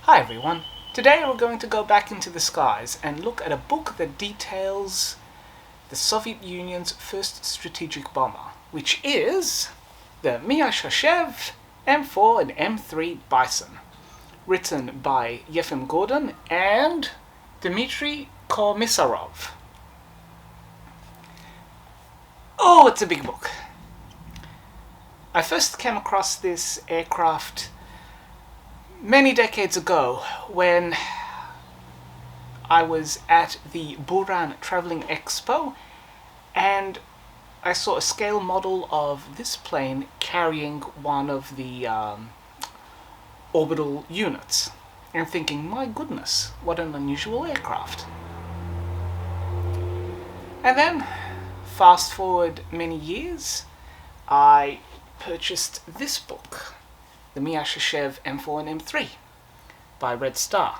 Hi everyone, today we're going to go back into the skies and look at a book that details the Soviet Union's first strategic bomber, which is the Myasishchev M4 and M3 Bison, written by Yefim Gordon and Dmitry Komisarov. Oh, it's a big book. I first came across this aircraft many decades ago when I was at the Buran Traveling Expo and I saw a scale model of this plane carrying one of the orbital units and thinking, my goodness, what an unusual aircraft. And then, fast forward many years, I purchased this book, the Myasishchev M4 and M3 by Red Star.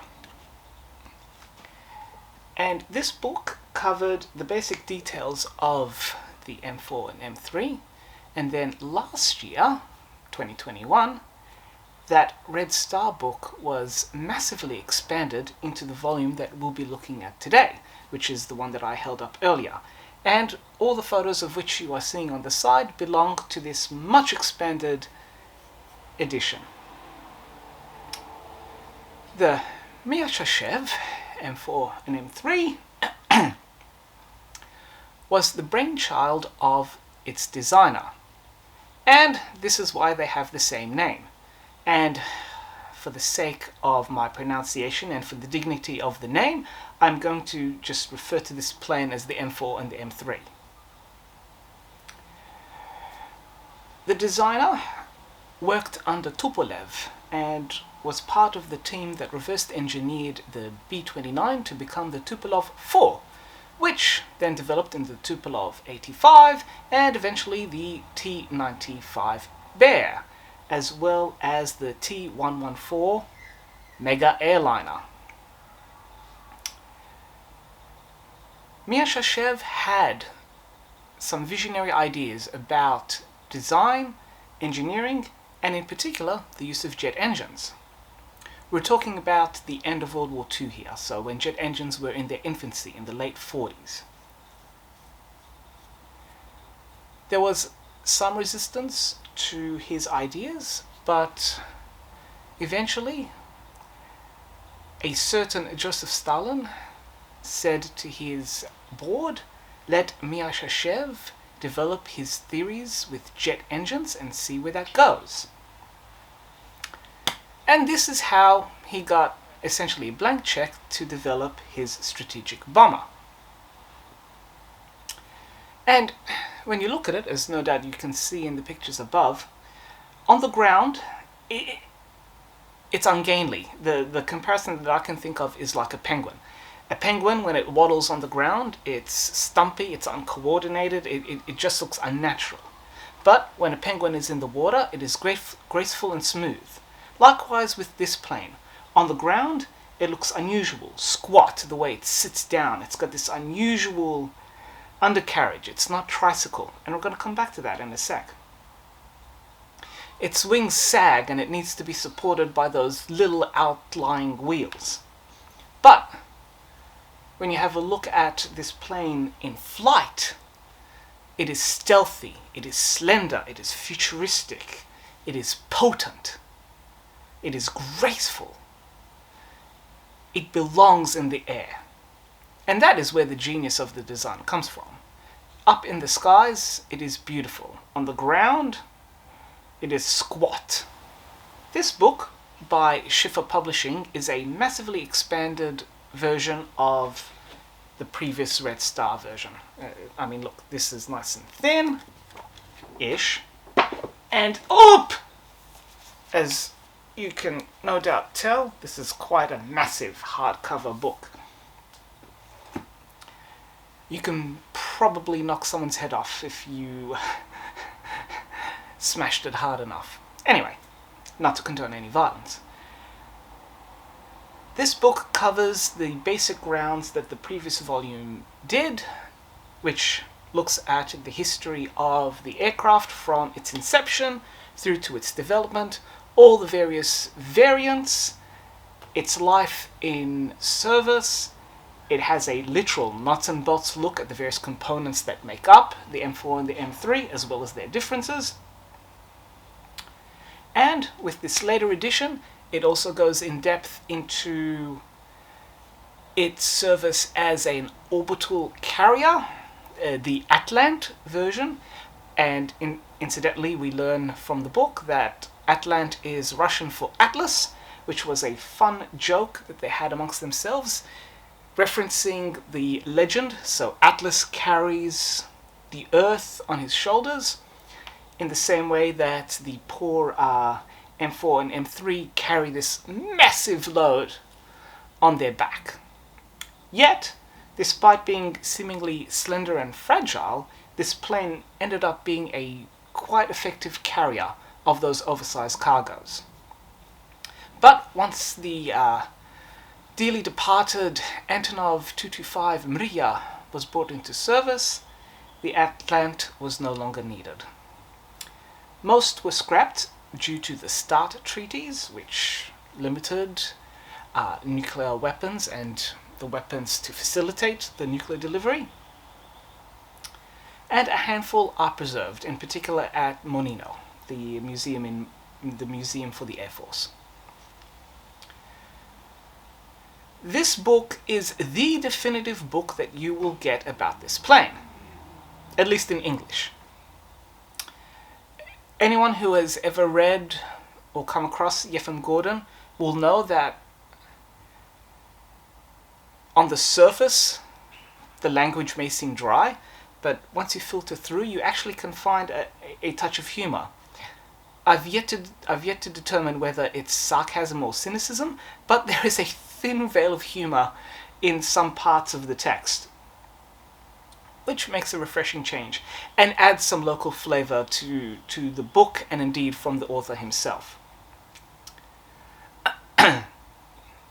And this book covered the basic details of the M4 and M3, and then last year, 2021, that Red Star book was massively expanded into the volume that we'll be looking at today, which is the one that I held up earlier. And all the photos of which you are seeing on the side belong to this much expanded edition. The Myasishchev M4 and M3 was the brainchild of its designer, and this is why they have the same name. And for the sake of my pronunciation and for the dignity of the name, I'm going to just refer to this plane as the M4 and the M3. The designer worked under Tupolev and was part of the team that reverse engineered the B-29 to become the Tupolev 4, which then developed into the Tupolev 85 and eventually the T-95 Bear, as well as the T-114 mega airliner. Myasishchev had some visionary ideas about design, engineering, and in particular the use of jet engines. We're talking about the end of World War II here, so when jet engines were in their infancy in the late 40s. There was some resistance to his ideas, but eventually a certain Joseph Stalin said to his board, let Myasishchev develop his theories with jet engines and see where that goes. And this is how he got essentially a blank check to develop his strategic bomber. And when you look at it, as no doubt you can see in the pictures above, on the ground, it's ungainly. The comparison that I can think of is like a penguin. A penguin, when it waddles on the ground, it's stumpy, it's uncoordinated, it just looks unnatural. But when a penguin is in the water, it is graceful and smooth. Likewise with this plane. On the ground, it looks unusual, squat, the way it sits down. It's got this unusual undercarriage. It's not tricycle, and we're going to come back to that in a sec. Its wings sag, and it needs to be supported by those little outlying wheels. But when you have a look at this plane in flight, it is stealthy, it is slender, it is futuristic, it is potent, it is graceful. It belongs in the air. And that is where the genius of the design comes from. Up in the skies, it is beautiful. On the ground, it is squat. This book by Schiffer Publishing is a massively expanded version of the previous Red Star version. I mean, look, this is nice and thin-ish. And up! As you can no doubt tell, this is quite a massive hardcover book. You can probably knock someone's head off if you smashed it hard enough. Anyway, not to condone any violence. This book covers the basic grounds that the previous volume did, which looks at the history of the aircraft from its inception through to its development, all the various variants, its life in service. It has a literal nuts and bolts look at the various components that make up the M4 and the M3, as well as their differences. And with this later edition, it also goes in depth into its service as an orbital carrier, the Atlant version. And incidentally, we learn from the book that Atlant is Russian for Atlas, which was a fun joke that they had amongst themselves, referencing the legend. So Atlas carries the Earth on his shoulders in the same way that the poor M4 and M3 carry this massive load on their back. Yet, despite being seemingly slender and fragile, this plane ended up being a quite effective carrier of those oversized cargoes. But once the dearly departed Antonov 225 Mriya was brought into service, the Atlant was no longer needed. Most were scrapped due to the START treaties, which limited nuclear weapons and the weapons to facilitate the nuclear delivery. And a handful are preserved, in particular at Monino, the museum for the Air Force. This book is the definitive book that you will get about this plane, at least in English. Anyone who has ever read or come across Yefim Gordon will know that on the surface, the language may seem dry, but once you filter through, you actually can find a touch of humor. I've yet to determine whether it's sarcasm or cynicism, but there is a thin veil of humor in some parts of the text, which makes a refreshing change and adds some local flavor to the book, and indeed from the author himself.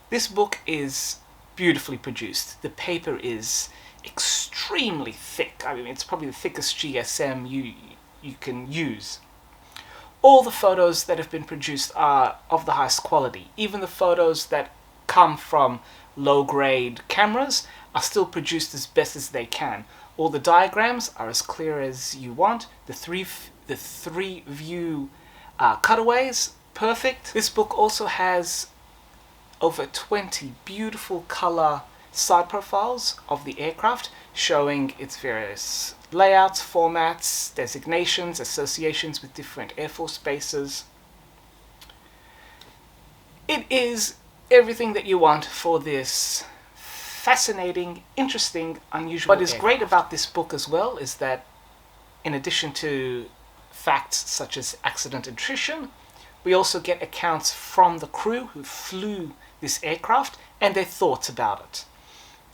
This book is beautifully produced. The paper is extremely thick. I mean, it's probably the thickest GSM you can use. All the photos that have been produced are of the highest quality. Even the photos that come from low-grade cameras are still produced as best as they can. All the diagrams are as clear as you want. The three view cutaways, perfect. This book also has over 20 beautiful color side profiles of the aircraft, showing its various layouts, formats, designations, associations with different Air Force bases. It is everything that you want for this fascinating, interesting, unusual What is aircraft. Great about this book as well is that, in addition to facts such as accident and attrition, we also get accounts from the crew who flew this aircraft and their thoughts about it.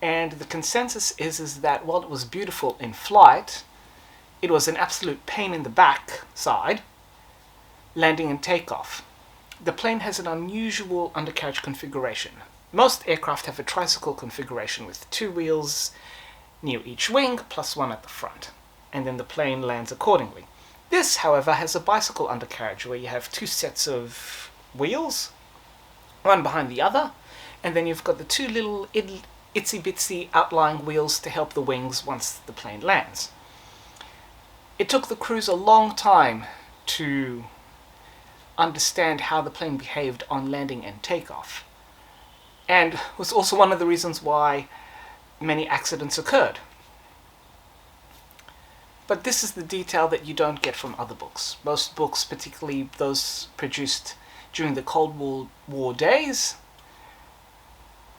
And the consensus is that while it was beautiful in flight, it was an absolute pain in the back side, landing and takeoff. The plane has an unusual undercarriage configuration. Most aircraft have a tricycle configuration with 2 wheels near each wing, plus 1 at the front, and then the plane lands accordingly. This, however, has a bicycle undercarriage where you have 2 sets of wheels, one behind the other, and then you've got the 2 little itsy-bitsy outlying wheels to help the wings once the plane lands. It took the crews a long time to understand how the plane behaved on landing and takeoff, and was also one of the reasons why many accidents occurred. But this is the detail that you don't get from other books. Most books, particularly those produced during the Cold War days,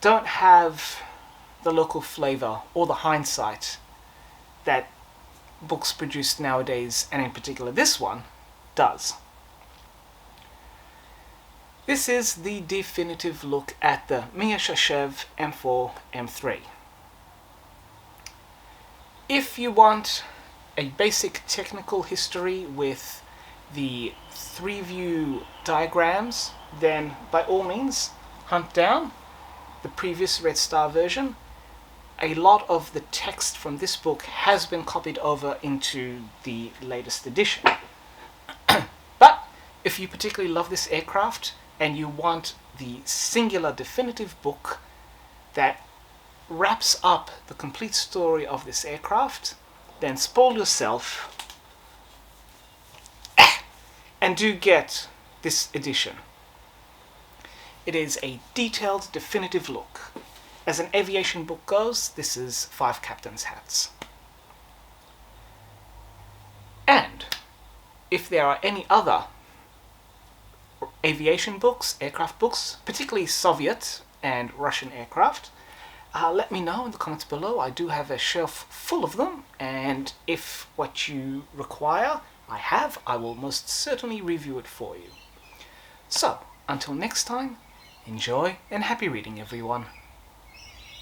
don't have the local flavor or the hindsight that books produced nowadays, and in particular this one, does. This is the definitive look at the Myasishchev M4 M3. If you want a basic technical history with the 3-view diagrams, then by all means hunt down the previous Red Star version. A lot of the text from this book has been copied over into the latest edition. But if you particularly love this aircraft, and you want the singular definitive book that wraps up the complete story of this aircraft, then spoil yourself and do get this edition. It is a detailed, definitive look. As an aviation book goes, this is 5 captains' hats. And if there are any other aviation books, aircraft books, particularly Soviet and Russian aircraft, let me know in the comments below. I do have a shelf full of them, and if what you require I will most certainly review it for you. So, until next time, enjoy and happy reading, everyone.